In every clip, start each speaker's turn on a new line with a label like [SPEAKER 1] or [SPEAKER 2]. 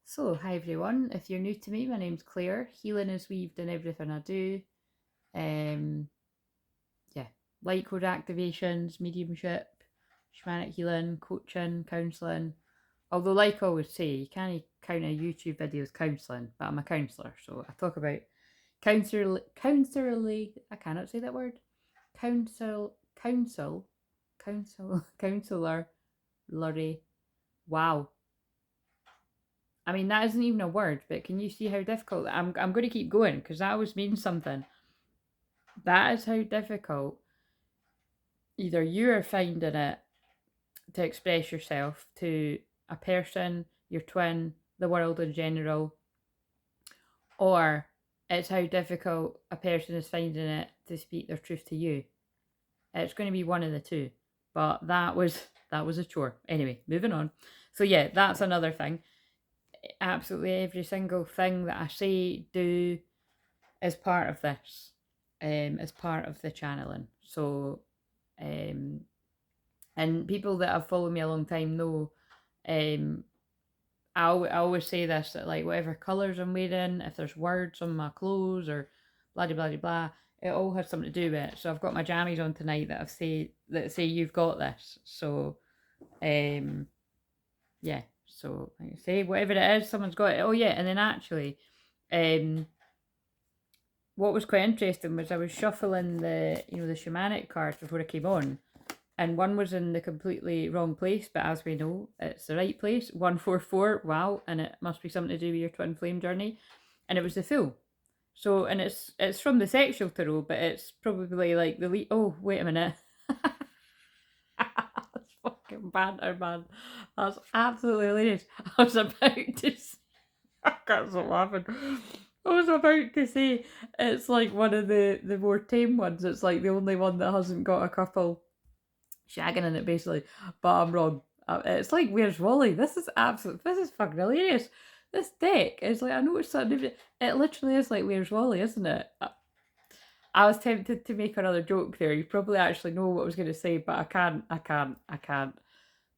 [SPEAKER 1] So, hi everyone. If you're new to me, my name's Claire. Healing is weaved in everything I do. Um, yeah, light code activations, mediumship, shamanic healing, coaching, counselling. Although, like I always say, you can't count a YouTube video as counselling, but I'm a counsellor, so I talk about counselly. I cannot say that word. Counselor, lorry. Wow, I mean, that isn't even a word, but can you see how difficult? I'm going to keep going because that always means something. That is how difficult either you are finding it to express yourself to a person, your twin, the world in general, or it's how difficult a person is finding it to speak their truth to you. It's going to be one of the two. But that was a chore. Anyway, moving on. So yeah, that's another thing. Absolutely every single thing that I say, do, as part of this, as part of the channeling. So, and people that have followed me a long time know, I always say this, that like whatever colours I'm wearing, if there's words on my clothes or blah blah blah blah, it all has something to do with it. So I've got my jammies on tonight that say you've got this. So, yeah. So like I say, whatever it is, someone's got it. Oh yeah, and then actually, what was quite interesting was I was shuffling the shamanic cards before I came on, and one was in the completely wrong place, but as we know, it's the right place. 144, wow, and it must be something to do with your twin flame journey, and it was the Fool. So, and it's from the sexual tarot, but it's probably like the lead. Oh, wait a minute. That's fucking banter, man. That's absolutely hilarious. I was about to. I can't stop laughing. I was about to say it's like one of the more tame ones. It's like the only one that hasn't got a couple shagging in it, basically. But I'm wrong. It's like Where's Wally? This is absolute. This is fucking hilarious. This deck is like, I know it's something. It literally is like Where's Wally, isn't it? I was tempted to make another joke there. You probably actually know what I was going to say, but I can't. I can't. I can't.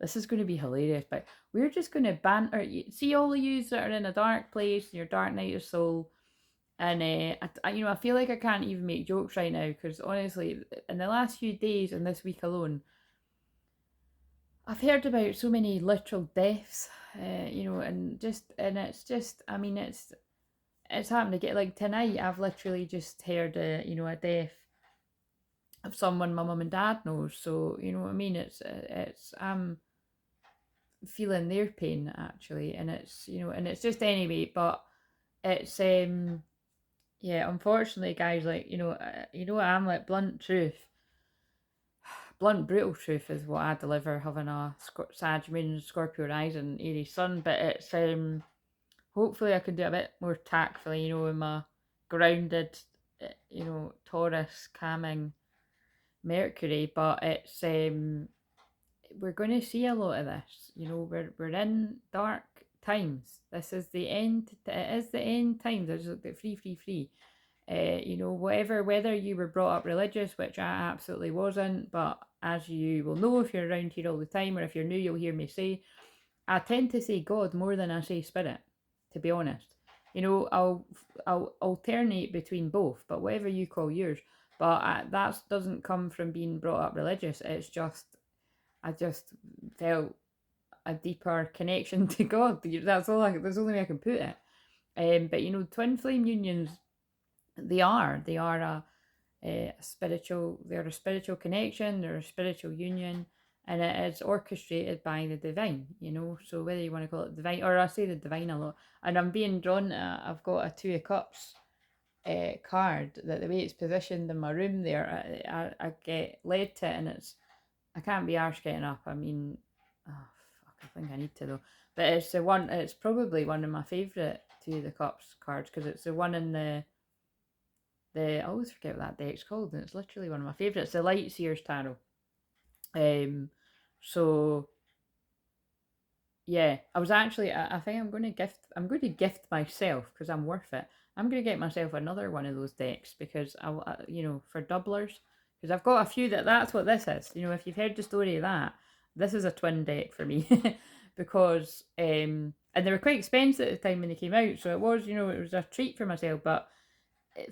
[SPEAKER 1] This is going to be hilarious, but we're just going to banter. See all of you that are in a dark place, in your dark night of soul, and I feel like I can't even make jokes right now because honestly, in the last few days and this week alone, I've heard about so many literal deaths, and it's just, I mean, it's happened to get like tonight. I've literally just heard a death of someone my mum and dad knows. So you know what I mean. It's feeling their pain actually, and it's just anyway. But it's yeah, unfortunately, guys, like I'm like blunt brutal truth is what I deliver, having a Sag Moon, Scorpio rising, Aries Sun. But it's hopefully I can do a bit more tactfully, with my grounded, Taurus calming Mercury. But it's we're going to see a lot of this. We're in dark times. This is the end. It is the end times. I just looked at free. Whether you were brought up religious, which I absolutely wasn't, but as you will know if you're around here all the time, or if you're new, you'll hear me say, I tend to say God more than I say spirit, to be honest. I'll alternate between both, but whatever you call yours. But that doesn't come from being brought up religious. It's just I just felt a deeper connection to God. That's all. There's the only way I can put it. But twin flame unions, they are a spiritual. They're a spiritual connection. They're a spiritual union, and it is orchestrated by the divine. So whether you want to call it divine, or I say the divine a lot, and I'm being drawn to. I've got a Two of Cups card that the way it's positioned in my room there, I get led to it, and I can't be arsed getting up. I mean, oh fuck, I think I need to though. But it's the one. It's probably one of my favourite Two of the Cups cards because it's the one in I always forget what that deck's called, and it's literally one of my favourites. The Light Seers Tarot. So yeah, I was actually. I think I'm going to gift. I'm going to gift myself because I'm worth it. I'm going to get myself another one of those decks because for doublers, because I've got a few that's what this is. If you've heard the story of that, this is a twin deck for me because and and they were quite expensive at the time when they came out, so it was, you know, it was a treat for myself. But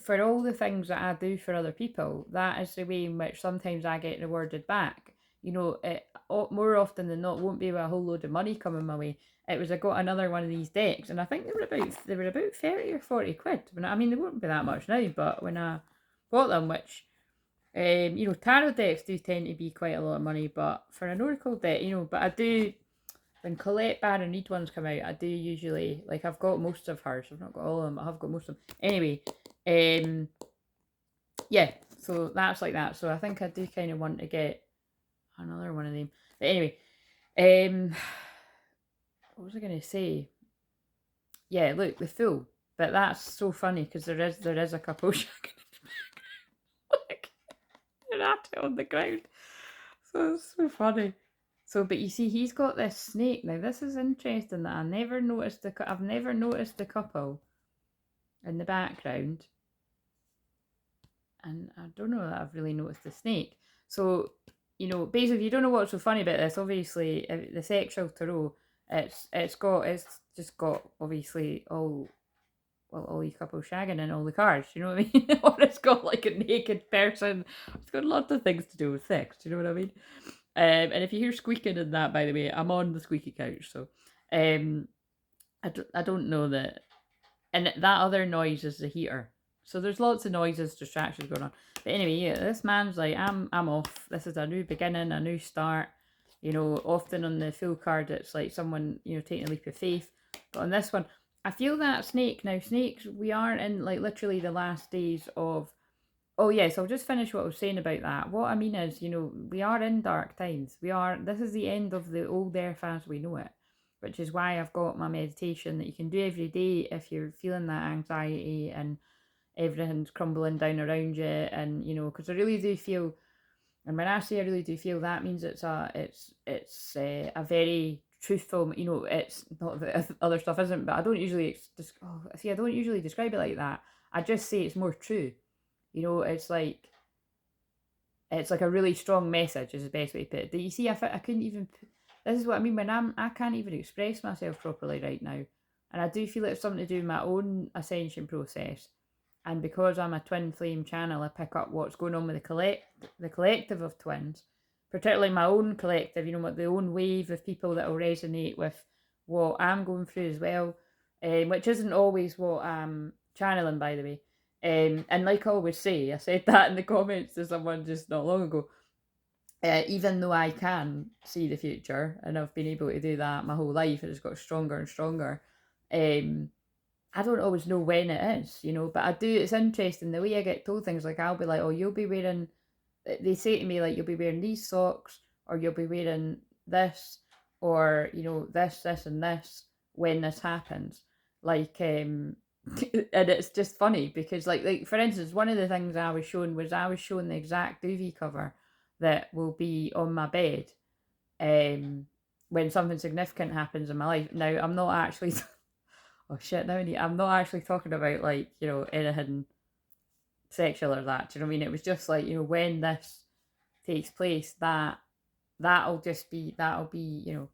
[SPEAKER 1] for all the things that I do for other people, that is the way in which sometimes I get rewarded back. You know, more often than not won't be with a whole load of money coming my way. It was, I got another one of these decks, and I think they were about 30 or 40 quid. I mean, they wouldn't be that much now, but when I bought them, which you know, tarot decks do tend to be quite a lot of money, but for an oracle deck, you know, but I do, when Colette Baron Reid ones come out, I do usually, like, I've got most of hers. I've not got all of them, but I've got most of them. Anyway, yeah, so that's like that. So I think I do kind of want to get another one of them. But anyway, what was I going to say? Yeah, look, the Fool. But that's so funny because there is a couple shagging like, they're at it on the ground. So it's so funny. So, but you see, he's got this snake. Now, this is interesting that I've never noticed the couple in the background. And I don't know that I've really noticed the snake. So, you know, basically, if you don't know what's so funny about this, obviously, the sexual tarot, it's just got obviously all these couples shagging in all the cards. You know what I mean? Or it's got like a naked person. It's got lots of things to do with sex. Do you know what I mean? And if you hear squeaking in that, by the way, I'm on the squeaky couch, so I don't know that. And that other noise is the heater. So there's lots of noises, distractions going on. But anyway, yeah, this man's like, I'm off. This is a new beginning, a new start. You know, often on the Fool card, it's like someone, you know, taking a leap of faith. But on this one, I feel that snake. Now, snakes, we are in like literally the last days of. Oh yes, I'll just finish what I was saying about that. What I mean is, you know, we are in dark times. This is the end of the old earth as we know it, which is why I've got my meditation that you can do every day if you're feeling that anxiety and everything's crumbling down around you. And, you know, because I really do feel, and when I say I really do feel, that means it's a very truthful, you know, it's not that other stuff isn't, but I don't usually, I don't usually describe it like that. I just say it's more true. You know, it's like a really strong message is the best way to put it. Do you see? I couldn't even. This is what I mean when I can't even express myself properly right now, and I do feel it's something to do with my own ascension process. And because I'm a twin flame channel, I pick up what's going on with the collective of twins, particularly my own collective. You know, the own wave of people that will resonate with what I'm going through as well, which isn't always what I'm channeling, by the way. And like I always say, I said that in the comments to someone just not long ago. Even though I can see the future, and I've been able to do that my whole life, it has got stronger and stronger. I don't always know when it is, you know, but I do. It's interesting the way I get told things. Like I'll be like, "Oh, you'll be wearing." They say to me like, "You'll be wearing these socks, or you'll be wearing this, or you know, this, and this when this happens." Like, and it's just funny because, like for instance, one of the things I was shown the exact duvet cover that will be on my bed, when something significant happens in my life. Now, I'm not actually. Oh shit! Now I'm not actually talking about like, you know, anything sexual or that. Do you know what I mean? It was just like, you know, when this takes place, that'll be, you know,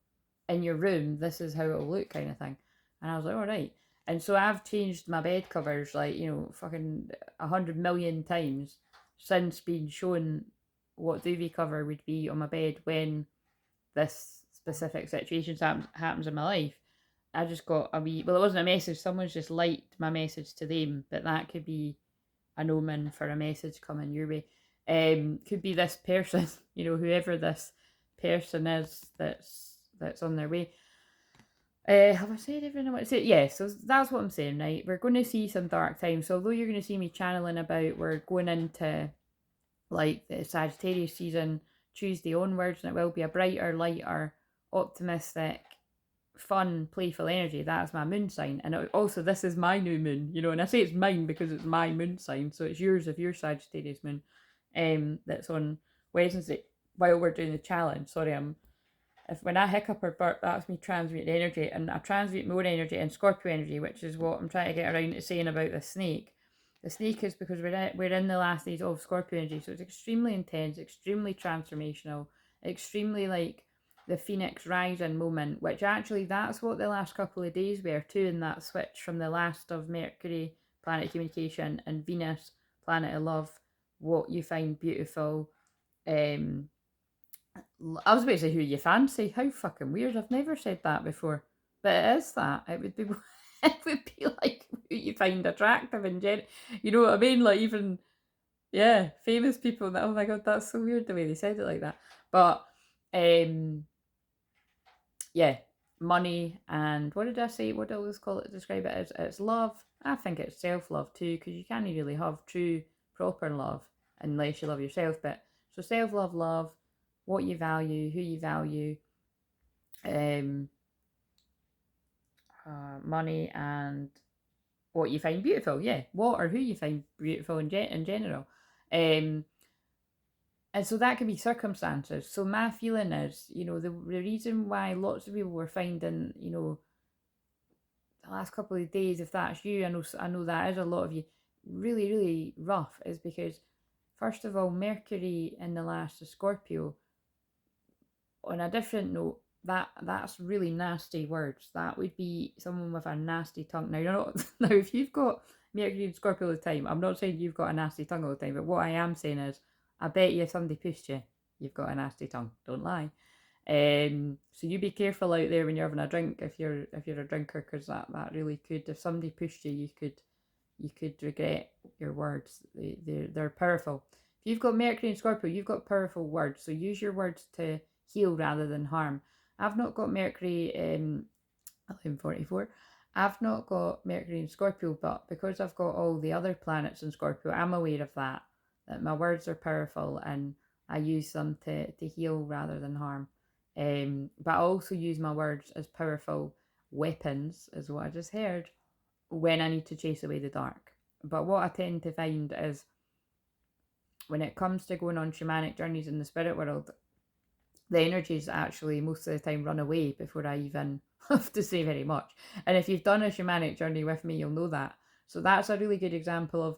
[SPEAKER 1] in your room. This is how it'll look, kind of thing. And I was like, all right. And so I've changed my bed covers like, you know, fucking 100 million times since being shown what duvet cover would be on my bed when this specific situation happens in my life. I just got a wee. Well, it wasn't a message. Someone's just liked my message to them, but that could be an omen for a message coming your way. Could be this person, you know, whoever this person is that's on their way. Have I said everything I want to say? Yeah, so that's what I'm saying, right? We're going to see some dark times. So although you're going to see me channeling about, we're going into like the Sagittarius season Tuesday onwards, and it will be a brighter, lighter, optimistic, fun, playful energy. That's my moon sign. And also, this is my new moon, you know, and I say it's mine because it's my moon sign. So it's yours if you're Sagittarius moon. That's on Wednesday while we're doing the challenge. Sorry, when I hiccup or burp, that's me transmuting energy, and I transmute my own energy and Scorpio energy, which is what I'm trying to get around to saying about the snake. The snake is because we're in the last days of Scorpio energy, so it's extremely intense, extremely transformational, extremely like the Phoenix rising moment, which actually that's what the last couple of days were too, in that switch from the last of Mercury, planet of communication, and Venus, planet of love, what you find beautiful. I was about to say who you fancy. How fucking weird. I've never said that before. But it is that. It would be it would be like who you find attractive and you know what I mean? Like even yeah, famous people that oh my god, that's so weird the way they said it like that. But yeah, money and what did I say? What do I always call it? Describe it as it's love. I think it's self love too, because you can't really have true proper love unless you love yourself. But so self love, love, what you value, who you value, um, money and what you find beautiful. Yeah, what or who you find beautiful in general. And so that could be circumstances. So my feeling is, you know, the reason why lots of people were finding, you know, the last couple of days, if that's you, I know that is a lot of you, really, really rough, is because first of all, Mercury in the last of Scorpio. On a different note, that's really nasty words. That would be someone with a nasty tongue. Now you're not now if you've got Mercury and Scorpio all the time, I'm not saying you've got a nasty tongue all the time, but what I am saying is I bet you if somebody pushed you, you've got a nasty tongue. Don't lie. So you be careful out there when you're having a drink if you're a drinker, because that really could, if somebody pushed you, you could regret your words. They're powerful. If you've got Mercury and Scorpio, you've got powerful words. So use your words to heal rather than harm. I've not got Mercury in 1144. I've not got Mercury in Scorpio, but because I've got all the other planets in Scorpio, I'm aware of that my words are powerful and I use them to heal rather than harm. But I also use my words as powerful weapons, is what I just heard, when I need to chase away the dark. But what I tend to find is when it comes to going on shamanic journeys in the spirit world, the energies actually most of the time run away before I even have to say very much. And if you've done a shamanic journey with me, you'll know that. So that's a really good example of,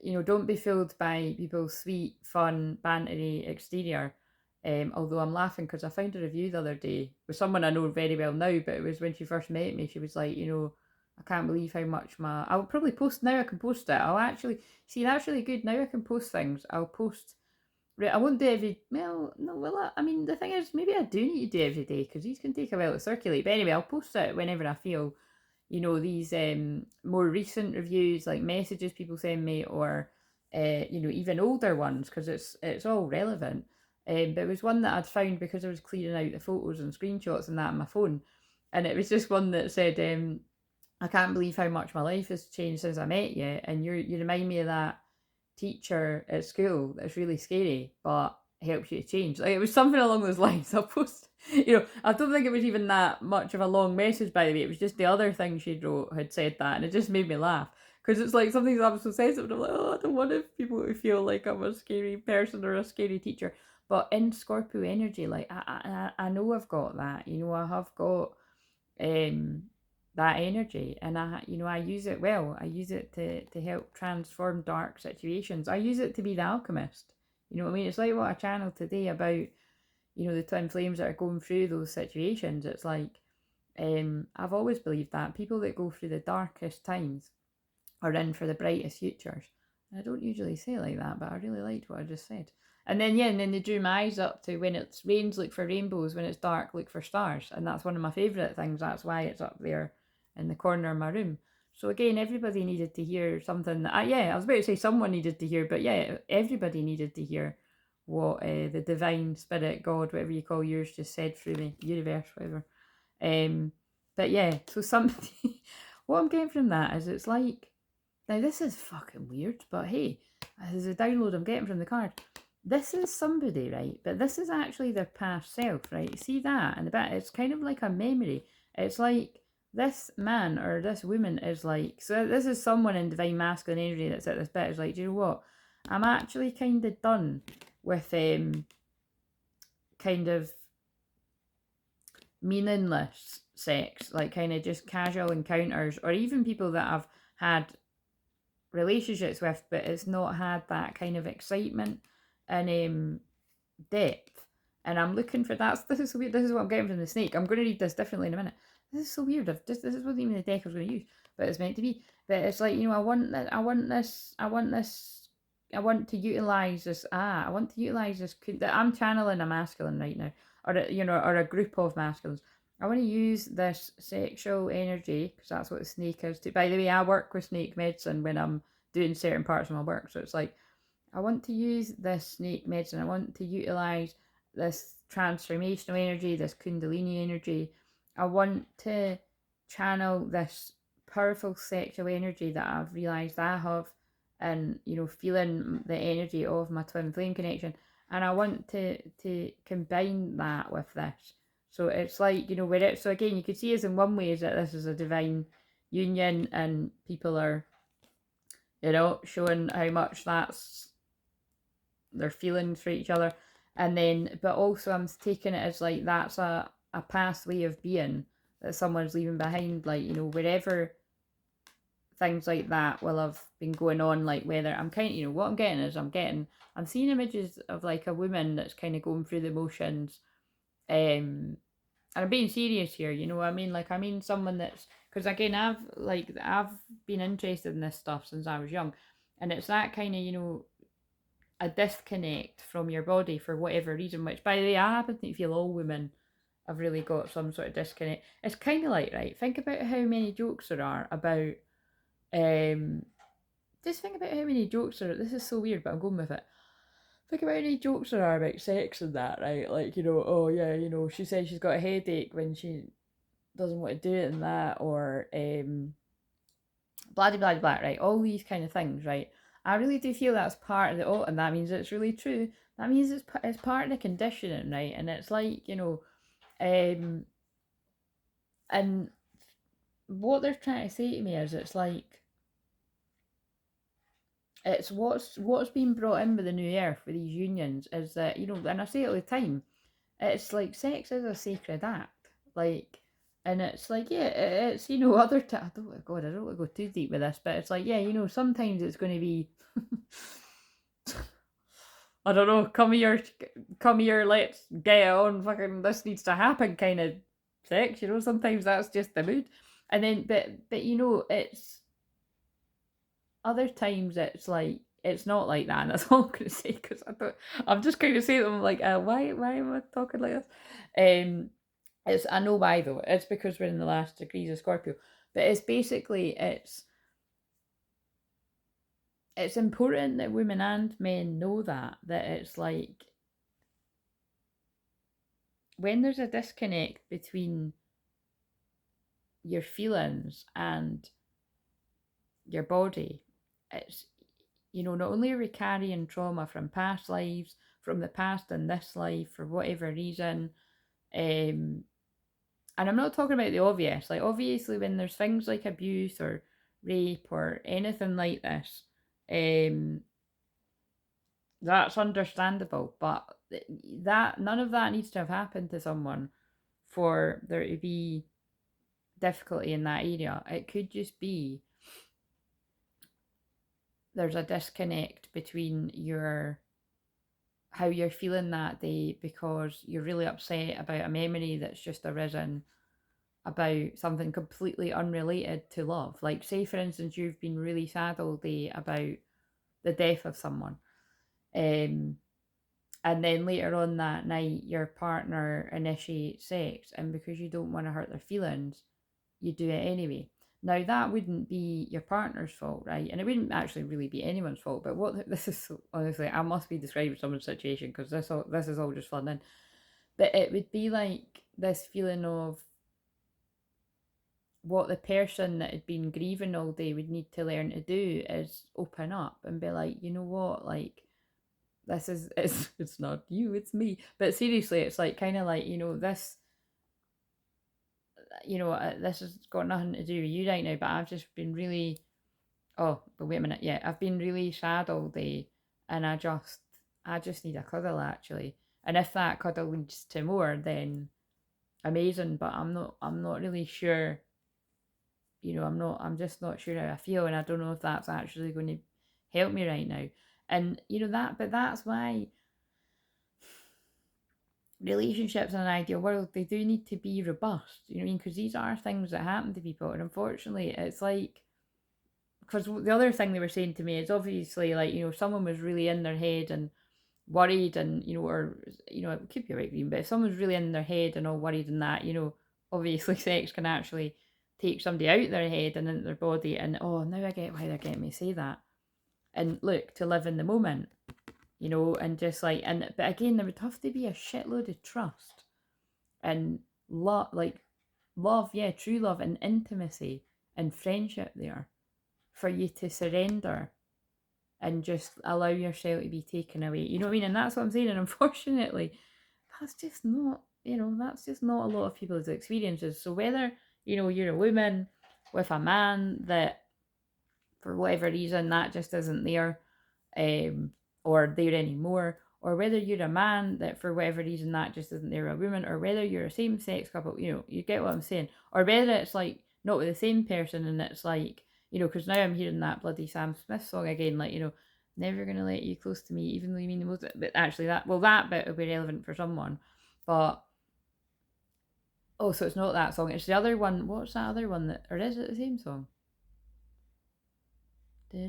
[SPEAKER 1] you know, don't be fooled by people's sweet, fun, bantery exterior. Although I'm laughing because I found a review the other day with someone I know very well now, but it was when she first met me. She was like, you know, I can't believe how much I'll probably post now. I can post it. I'll actually see that's really good. Now I can post things. I'll post. Right, I won't do every. Well, no, will I? I mean, the thing is, maybe I do need to do every day because these can take a while to circulate. But anyway, I'll post it whenever I feel, you know, these more recent reviews, like messages people send me, or you know, even older ones, because it's all relevant. But it was one that I'd found because I was clearing out the photos and screenshots and that on my phone, and it was just one that said, "I can't believe how much my life has changed since I met you, and you remind me of that teacher at school that's really scary, but helps you to change." Like it was something along those lines. I'll post, you know, I don't think it was even that much of a long message, by the way. It was just the other thing she wrote had said that, and it just made me laugh. Because it's like something that I'm so sensitive, and I'm like, oh, I don't want people to feel like I'm a scary person or a scary teacher. But in Scorpio energy, like I know I've got that. You know, I have got um that energy, and I use it well. I use it to help transform dark situations. I use it to be the alchemist. You know what I mean? It's like what I channeled today about, you know, the twin flames that are going through those situations. It's like I've always believed that people that go through the darkest times are in for the brightest futures. And I don't usually say it like that, but I really liked what I just said. And then yeah, and then they drew my eyes up to when it rains, look for rainbows. When it's dark, look for stars. And that's one of my favourite things. That's why it's up there in the corner of my room. So again, everybody needed to hear something that I was about to say someone needed to hear, but yeah, everybody needed to hear what the divine spirit, God, whatever you call yours, just said through the universe, whatever. But yeah, so somebody, what I'm getting from that is it's like, now this is fucking weird, but hey, this is a download I'm getting from the card. This is somebody, right? But this is actually their past self, right? See that in the back? It's kind of like a memory. It's like this man or this woman is like, so this is someone in divine masculine energy that's at this bit. Is like, do you know what? I'm actually kind of done with kind of meaningless sex, like kind of just casual encounters, or even people that I've had relationships with, but it's not had that kind of excitement and depth. And I'm looking for that. This is so weird. This is what I'm getting from the snake. I'm going to read this differently in a minute. This is so weird. This wasn't even the deck I was going to use, but it's meant to be. But it's like, I want that. I want this. I want this. I want to utilize this. I want to utilize this. I'm channeling a masculine right now, or or a group of masculines. I want to use this sexual energy because that's what the snake is. By the way, I work with snake medicine when I'm doing certain parts of my work. So it's like I want to use this snake medicine. I want to utilize this transformational energy, this kundalini energy. I want to channel this powerful sexual energy that I've realized I have, and feeling the energy of my twin flame connection. And I want to combine that with this. So it's like, so again, you could see as in one way is that this is a divine union and people are, showing how much that's their feelings for each other. And then, but also I'm taking it as like that's a past way of being that someone's leaving behind, like, wherever things like that will have been going on, like whether I'm kind of, what I'm getting is I'm seeing images of like a woman that's kind of going through the motions. And I'm being serious here, what I mean? Like, I mean someone that's, because again, I've been interested in this stuff since I was young. And it's that kind of, a disconnect from your body for whatever reason, which, by the way, I happen to feel all women have really got some sort of disconnect. It's kind of like, right, think about how many jokes there are about, just think about how many jokes there are, this is so weird, but I'm going with it. Think about how many jokes there are about sex and that, right? Like, oh yeah, she says she's got a headache when she doesn't want to do it and that, or blah, blah, blah, blah, right? All these kind of things, right? I really do feel that's part of the, and that means it's really true. That means it's part of the conditioning, right? And it's like, and what they're trying to say to me is it's like, it's what's being brought in with the new earth with these unions is that, and I say it all the time, it's like sex is a sacred act, like, and it's like, yeah, it's other I don't want to go too deep with this, but it's like, yeah, sometimes it's going to be I don't know, come here, let's get on, fucking this needs to happen kind of sex, sometimes that's just the mood. And then but it's other times it's like it's not like that, and that's all I'm gonna say, because I'm just kind of saying them like, why am I talking like this? I know why though. It's because we're in the last degrees of Scorpio, but it's basically it's important that women and men know that it's like when there's a disconnect between your feelings and your body, it's not only are we carrying trauma from past lives, from the past and this life for whatever reason, and I'm not talking about the obvious, like obviously when there's things like abuse or rape or anything like this, that's understandable, but that none of that needs to have happened to someone for there to be difficulty in that area. It could just be there's a disconnect between how you're feeling that day because you're really upset about a memory that's just arisen about something completely unrelated to love. Like, say for instance, you've been really sad all day about the death of someone, and then later on that night your partner initiates sex, and because you don't want to hurt their feelings, you do it anyway. Now that wouldn't be your partner's fault, right? And it wouldn't actually really be anyone's fault. But what this is, honestly, I must be describing someone's situation because this is all just fun. In. But it would be like this feeling of what the person that had been grieving all day would need to learn to do is open up and be like, you know what, like this is it's not you, it's me. But seriously, it's like kind of like this. This has got nothing to do with you right now, but I've just been really, oh, but wait a minute, yeah, I've been really sad all day, and I just need a cuddle actually. And if that cuddle leads to more, then amazing. But I'm not really sure. I'm just not sure how I feel, and I don't know if that's actually going to help me right now. And but that's why relationships in an ideal world, they do need to be robust, you know what I mean? Because these are things that happen to people, and unfortunately, it's like, because the other thing they were saying to me is obviously, like, you know, if someone was really in their head and worried, and, you know, or, you know, it could be a white green, but if someone's really in their head and all worried and that, you know, obviously sex can actually take somebody out of their head and into their body, and oh, now I get why they're getting me to say that. And look, to live in the moment, you know, and just like, and but again, there would have to be a shitload of trust and love, like love, yeah, true love and intimacy and friendship there for you to surrender and just allow yourself to be taken away. You know what I mean? And that's what I'm saying. And unfortunately, that's just not, you know, that's just not a lot of people's experiences. So whether, you know, you're a woman with a man that for whatever reason that just isn't there, um, or there anymore, or whether you're a man that for whatever reason that just isn't there, a woman, or whether you're a same sex couple, you know, you get what I'm saying, or whether it's like not with the same person and it's like, you know, because now I'm hearing that bloody Sam Smith song again, like, you know, never gonna let you close to me, even though you mean the most, but actually that, well, that bit will be relevant for someone, but oh, so it's not that song, it's the other one, what's that other one that, or is it the same song? Oh,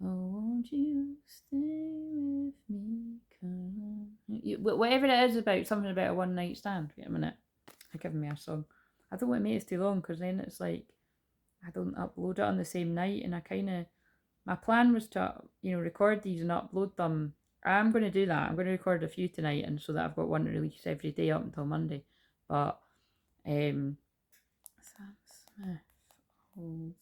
[SPEAKER 1] won't you stay with me? Whatever it is about, something about a one night stand. Wait a minute. They're giving me a song. I don't want to make it too long because then it's like I don't upload it on the same night, and I kind of, my plan was to, you know, record these and upload them. I'm going to do that. I'm going to record a few tonight, and so that I've got one to release every day up until Monday. But Sam Smith, hold.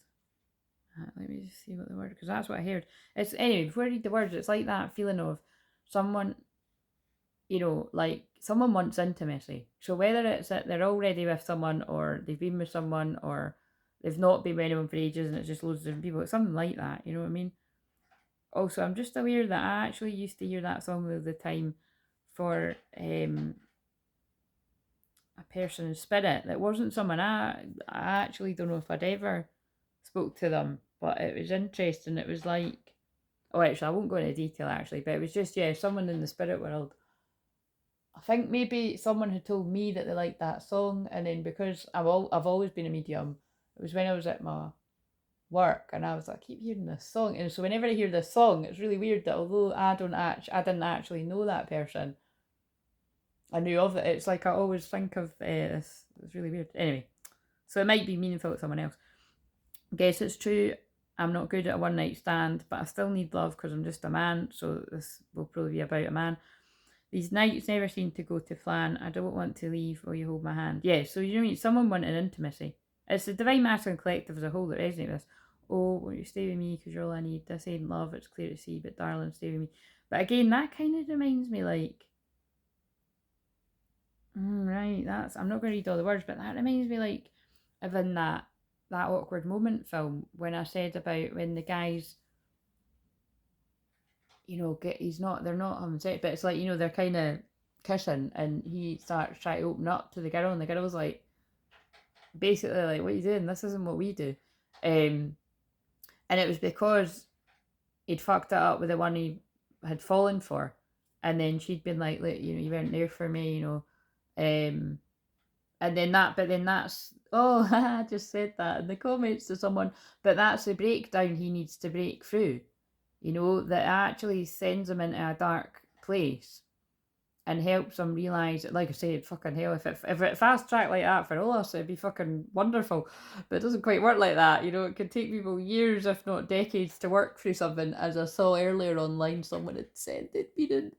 [SPEAKER 1] Let me just see what the word, because that's what I heard. It's anyway. Before I read the words, it's like that feeling of someone, you know, like someone wants intimacy. So whether it's that they're already with someone, or they've been with someone, or they've not been with anyone for ages, and it's just loads of different people. It's something like that. You know what I mean? Also, I'm just aware that I actually used to hear that song all the time for a person in spirit that wasn't someone I actually don't know if I'd ever spoke to them, but it was interesting. It was like, oh, actually, I won't go into detail actually, but it was just, yeah, someone in the spirit world. I think maybe someone had told me that they liked that song, and then because I've always been a medium, it was when I was at my work, and I was like, I keep hearing this song, and so whenever I hear this song, it's really weird that although I didn't actually know that person, I knew of it. It's like I always think of this. It's really weird. Anyway, so it might be meaningful to someone else. Guess it's true. I'm not good at a one night stand, but I still need love because I'm just a man. So this will probably be about a man. These nights never seem to go to plan. I don't want to leave. Will you hold my hand? Yeah. So you know what I mean? Someone wanting intimacy. It's the divine masculine collective as a whole that resonates with us. Oh, won't you stay with me? Because you're all I need. This ain't love. It's clear to see. But darling, stay with me. But again, that kind of reminds me like. Right, that's. I'm not going to read all the words, but that reminds me like of in that awkward moment film when I said about when the guys, you know, they're not having sex, but it's like, you know, they're kind of kissing, and he starts trying to open up to the girl, and the girl's like, basically like, what are you doing? This isn't what we do, and it was because he'd fucked it up with the one he had fallen for, and then she'd been like, look, you know, you weren't there for me, you know, um and then but then that's, oh, I just said that in the comments to someone, but that's the breakdown he needs to break through, you know, that actually sends him into a dark place and helps him realise that, like I said, fucking hell, if it fast track like that for all us, it'd be fucking wonderful, but it doesn't quite work like that, you know, it could take people years, if not decades, to work through something, as I saw earlier online, someone had said they'd been in,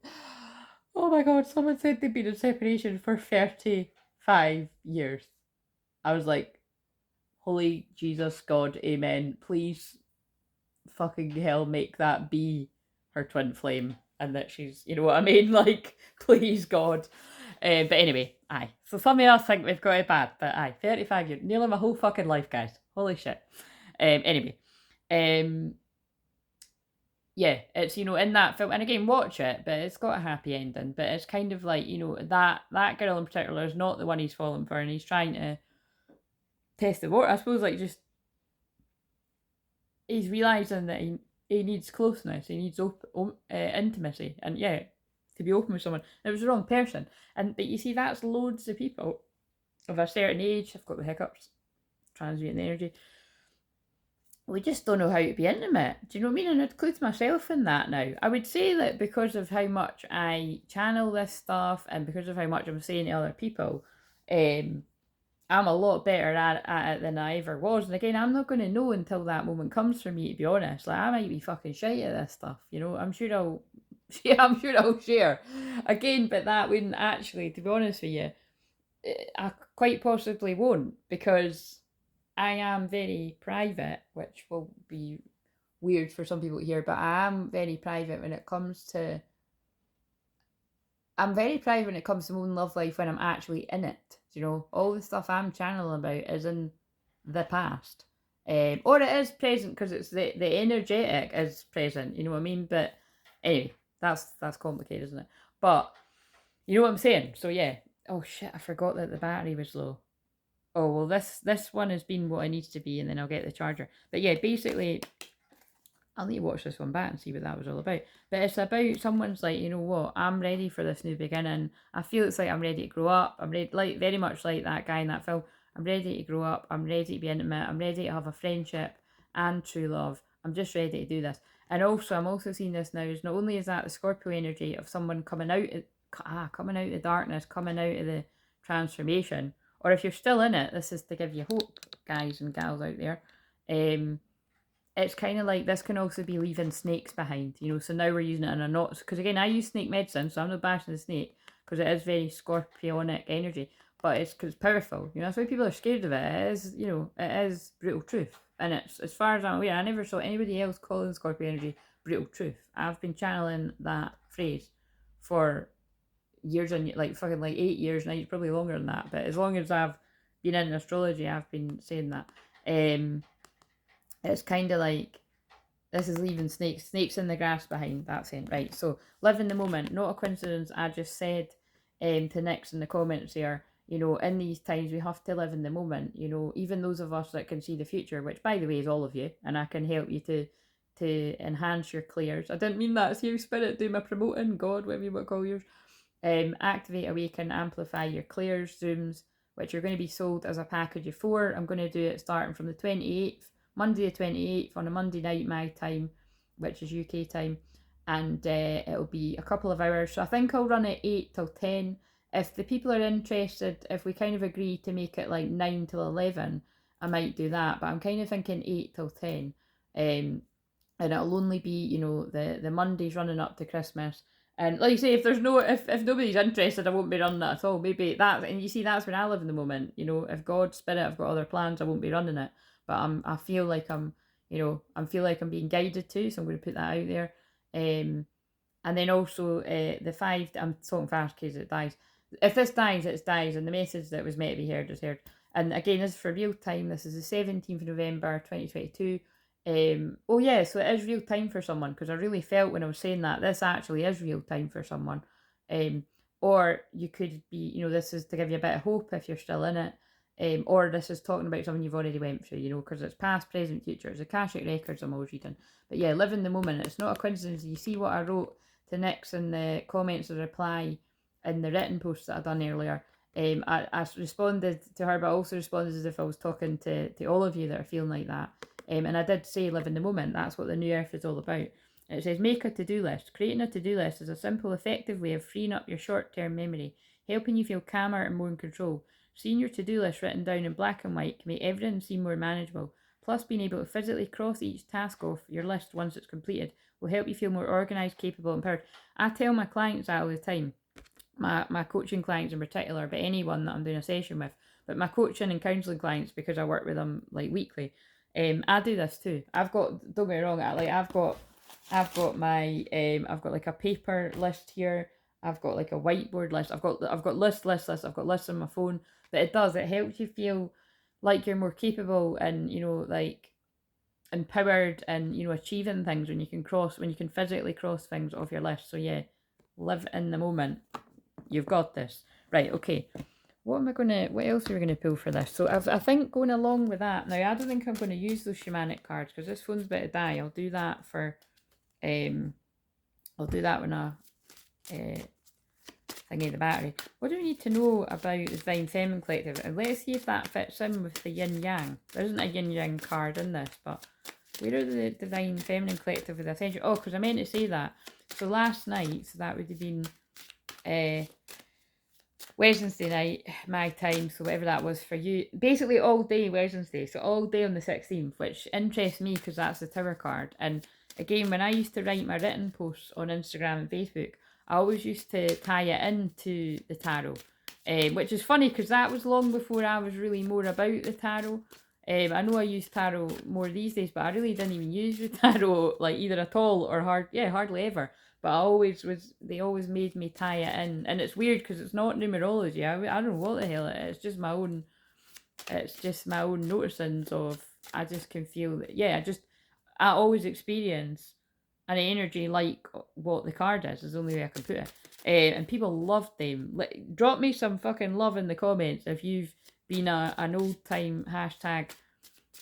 [SPEAKER 1] oh my god, someone said they'd been in separation for 35 years. I was like, holy Jesus God, amen. Please fucking hell make that be her twin flame, and that she's, you know what I mean? Like, please God. But anyway, aye. So some of us think we've got it bad, but aye, 35 years. Nearly my whole fucking life, guys. Holy shit. Anyway. Yeah, it's, you know, in that film, and again, watch it, but it's got a happy ending, but it's kind of like, you know, that girl in particular is not the one he's falling for, and he's trying to test the water, I suppose, like, just, he's realising that he needs closeness, he needs intimacy, and yeah, to be open with someone. And it was the wrong person. But you see, that's loads of people of a certain age. I've got the hiccups, transmuting energy. We just don't know how to be intimate. Do you know what I mean? And I include myself in that now. I would say that because of how much I channel this stuff and because of how much I'm saying to other people, I'm a lot better at it than I ever was. And again, I'm not going to know until that moment comes for me, to be honest. Like, I might be fucking shite at this stuff, you know. I'm sure I'll share again, but that wouldn't actually, to be honest with you, I quite possibly won't, because I am very private, which will be weird for some people to hear, but I am very private when it comes to. I'm very private when it comes to my own love life when I'm actually in it. You know, all the stuff I'm channeling about is in the past, or it is present because it's the energetic is present. You know what I mean? But anyway, that's complicated, isn't it? But you know what I'm saying. So yeah. Oh shit! I forgot that the battery was low. Oh well, this one has been what it needs to be, and then I'll get the charger. But yeah, basically, I'll need to watch this one back and see what that was all about. But it's about someone's like, you know what, I'm ready for this new beginning. I feel it's like I'm ready to grow up. I'm ready, like very much like that guy in that film. I'm ready to grow up. I'm ready to be intimate. I'm ready to have a friendship and true love. I'm just ready to do this. And also, I'm also seeing this now is not only is that the Scorpio energy of someone coming out of the darkness, coming out of the transformation, or if you're still in it, this is to give you hope, guys and gals out there. It's kind of like this can also be leaving snakes behind, you know. So now we're using it in a not, because again, I use snake medicine, so I'm not bashing the snake because it is very scorpionic energy, but it's because it's powerful, you know. That's why people are scared of it. It is, you know, it is brutal truth, and it's, as far as I'm aware, I never saw anybody else calling Scorpio energy brutal truth. I've been channeling that phrase for years and like fucking like 8 years now, probably longer than that, but as long as I've been in astrology, I've been saying that. It's kind of like this is leaving snakes in the grass behind. That's it, right? So live in the moment. Not a coincidence. I just said to Nix in the comments there, you know, in these times we have to live in the moment. You know, even those of us that can see the future, which by the way is all of you, and I can help you to enhance your clairs. I didn't mean that as you, Spirit. Do my promoting, God, whatever you want to call yours. Activate, awaken, amplify your clairs zooms, which are going to be sold as a package of 4. I'm going to do it starting from the 28th, Monday the 28th, on a Monday night my time, which is UK time, and it'll be a couple of hours. So I think I'll run it 8 till 10. If the people are interested, if we kind of agree to make it like 9 till 11, I might do that, but I'm kind of thinking 8 till 10. And it'll only be, you know, the Mondays running up to Christmas. And like you say, if there's no, if nobody's interested, I won't be running that at all. Maybe that, and you see, that's when I live in the moment. You know, if God, Spirit, I've got other plans, I won't be running it. But I feel like I'm, you know, I feel like I'm being guided to, so I'm going to put that out there. And then also the 5, I'm talking fast because it dies. If this dies, it dies, and the message that was meant to be heard is heard. And again, this is for real time. This is the 17th of November, 2022. Oh yeah, so it is real time for someone, because I really felt when I was saying that this actually is real time for someone. Or you could be, you know, this is to give you a bit of hope if you're still in it. Or this is talking about something you've already went through, you know, because it's past, present, future. It's Akashic records I'm always reading. But yeah, live in the moment. It's not a coincidence. You see what I wrote to Nix in the comments, the reply in the written post that I done earlier. I responded to her, but I also responded as if I was talking to all of you that are feeling like that. And I did say live in the moment. That's what the New Earth is all about. It says make a to-do list. Creating a to-do list is a simple, effective way of freeing up your short-term memory, helping you feel calmer and more in control. Seeing your to-do list written down in black and white can make everything seem more manageable. Plus, being able to physically cross each task off your list once it's completed will help you feel more organised, capable, and empowered. I tell my clients that all the time. My coaching clients in particular, but anyone that I'm doing a session with. But my coaching and counselling clients, because I work with them like weekly, I do this too. I've got, don't get me wrong, I've got my I've got like a paper list here. I've got like a whiteboard list. I've got lists. I've got lists on my phone. But it helps you feel like you're more capable and, you know, like empowered and, you know, achieving things when you can physically cross things off your list. So yeah, live in the moment. You've got this. Right, okay. what else are we gonna pull for this? So I think going along with that, now I don't think I'm gonna use those shamanic cards because this phone's about to die. I'll do that for, I'll do that when I, thingy the battery. What do we need to know about the Divine Feminine Collective? And let's see if that fits in with the Yin Yang. There isn't a Yin Yang card in this, but where are the Divine Feminine Collective with Ascension? Oh, because I meant to say that. So last night, so that would have been Wednesday night, my time, so whatever that was for you. Basically all day Wednesday, so all day on the 16th, which interests me because that's the Tower card. And again, when I used to write my written posts on Instagram and Facebook, I always used to tie it into the tarot, which is funny because that was long before I was really more about the tarot. I know I use tarot more these days, but I really didn't even use the tarot like either at all or hardly ever. But they always made me tie it in. And it's weird because it's not numerology. I don't know what the hell it is. It's just my own noticings of, I just can feel that, I always experience an energy like what the card is the only way I can put it. And people loved them. Drop me some fucking love in the comments if you've been an old time hashtag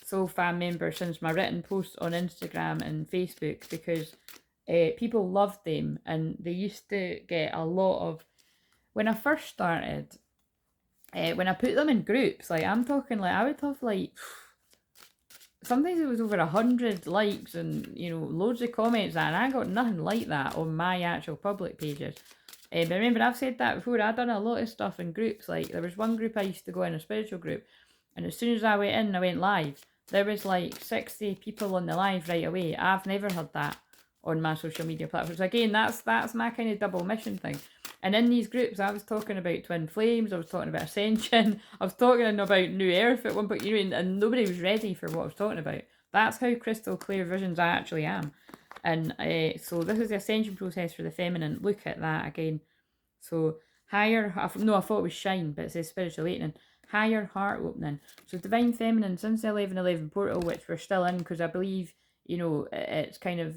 [SPEAKER 1] Soul Fan member since my written posts on Instagram and Facebook, because people loved them and they used to get a lot of, when I first started, when I put them in groups, like I'm talking like I would have like, sometimes it was over 100 likes and loads of comments, and I got nothing like that on my actual public pages. But remember, I've said that before, I've done a lot of stuff in groups. Like there was one group I used to go in, a spiritual group, and as soon as I went in, I went live, there was like 60 people on the live right away. I've never had that on my social media platforms. Again, that's my kind of double mission thing. And in these groups, I was talking about Twinflames, I was talking about Ascension, I was talking about New Earth at one point, and nobody was ready for what I was talking about. That's how crystal clear visions I actually am. And so this is the Ascension process for the feminine. Look at that again. So higher, I thought it was shine, but it says spiritual awakening. Higher heart opening. So Divine Feminine, since the 11:11 portal, which we're still in, because I believe it's kind of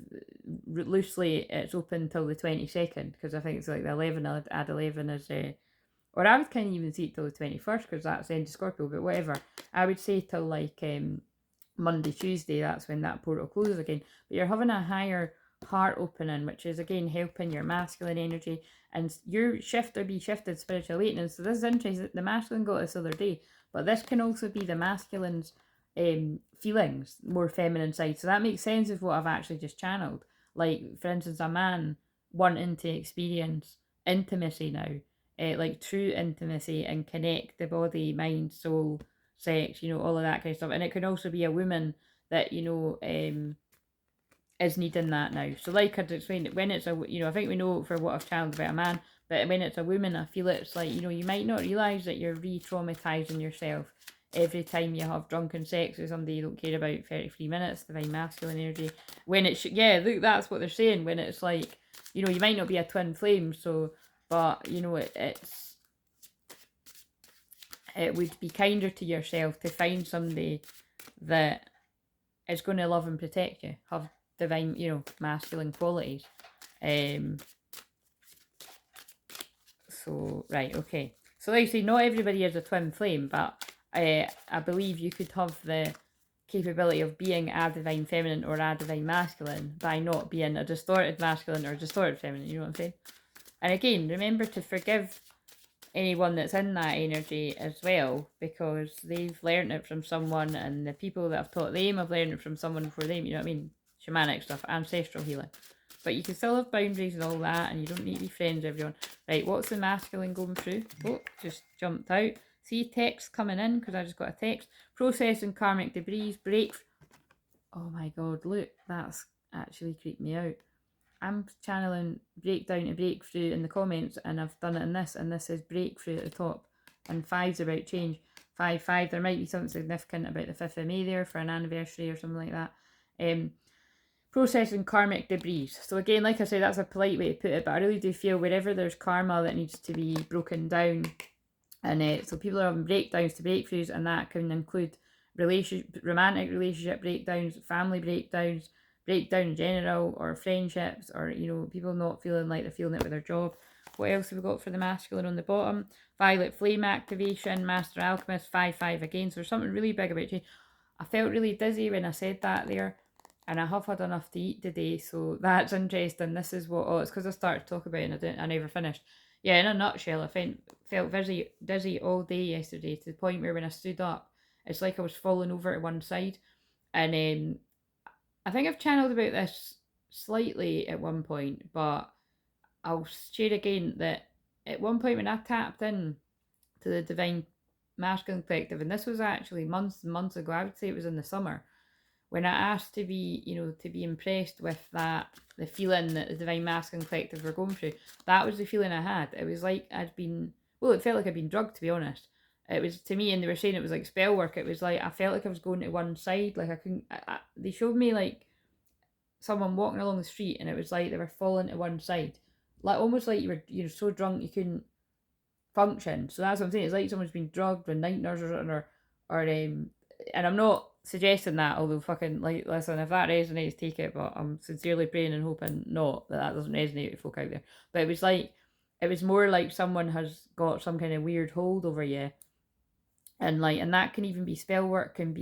[SPEAKER 1] loosely, it's open till the 22nd, because I think it's like the 11 add 11 is, or I would kind of even see it till the 21st, because that's end of Scorpio, but whatever. I would say till like Monday, Tuesday, that's when that portal closes again. But you're having a higher heart opening, which is again helping your masculine energy, and your shift or be shifted spiritual awakening. So this is interesting. The masculine got this other day, but this can also be the masculine's feelings, more feminine side. So that makes sense of what I've actually just channeled. Like for instance, a man wanting to experience intimacy now, like true intimacy, and connect the body, mind, soul, sex, all of that kind of stuff. And it can also be a woman that is needing that now. So like I explained, when it's I think we know for what I've channeled about a man, but when it's a woman, I feel it's like, you might not realise that you're re-traumatising yourself every time you have drunken sex with somebody you don't care about 33 minutes, divine masculine energy. When it look, that's what they're saying, when it's like, you might not be a twin flame, so, but, it would be kinder to yourself to find somebody that is going to love and protect you, have divine, masculine qualities. So, right, okay. So like I say, not everybody is a twin flame, but I believe you could have the capability of being a divine feminine or a divine masculine by not being a distorted masculine or distorted feminine, you know what I'm saying? And again, remember to forgive anyone that's in that energy as well, because they've learned it from someone, and the people that have taught them have learned it from someone before them, you know what I mean? Shamanic stuff, ancestral healing. But you can still have boundaries and all that, and you don't need to be friends with everyone. Right, what's the masculine going through? Oh, just jumped out. See text coming in, because I just got a text. Processing karmic debris, break. Oh my god, look, that's actually creeped me out. I'm channeling breakdown to breakthrough in the comments, and I've done it in this, and this says breakthrough at the top, and 5's about change. 5, there might be something significant about the 5th of May there for an anniversary or something like that. Processing karmic debris. So again, like I say, that's a polite way to put it, but I really do feel wherever there's karma that needs to be broken down, and so people are having breakdowns to breakthroughs, and that can include romantic relationship breakdowns, family breakdowns, breakdown in general, or friendships, or people not feeling like they're feeling it with their job, What else have we got for the masculine on the bottom? Violet flame activation, Master Alchemist, 5/5 again. So there's something really big about change. I felt really dizzy when I said that there, and I have had enough to eat today, so that's interesting. This is what, oh, it's because I started to talk about it and I never finished. Yeah, in a nutshell, I felt dizzy all day yesterday, to the point where when I stood up, it's like I was falling over to one side. And I think I've channeled about this slightly at one point, but I'll share again that at one point when I tapped in to the Divine Masculine Collective, and this was actually months and months ago, I would say it was in the summer, when I asked to be, to be impressed with that, the feeling that the Divine Masculine Collective were going through, that was the feeling I had. It was like I'd been, well, it felt like I'd been drugged, to be honest. It was, to me, and they were saying it was like spell work. It was like I felt like I was going to one side, like I couldn't. They showed me like someone walking along the street, and it was like they were falling to one side, like almost like you were so drunk you couldn't function. So that's what I'm saying. It's like someone's been drugged with night nurse or something, and I'm not suggesting that, although fucking, like, listen, if that resonates, take it, but I'm sincerely praying and hoping not, that doesn't resonate with folk out there. But it was more like someone has got some kind of weird hold over you, and that can even be spell work, can be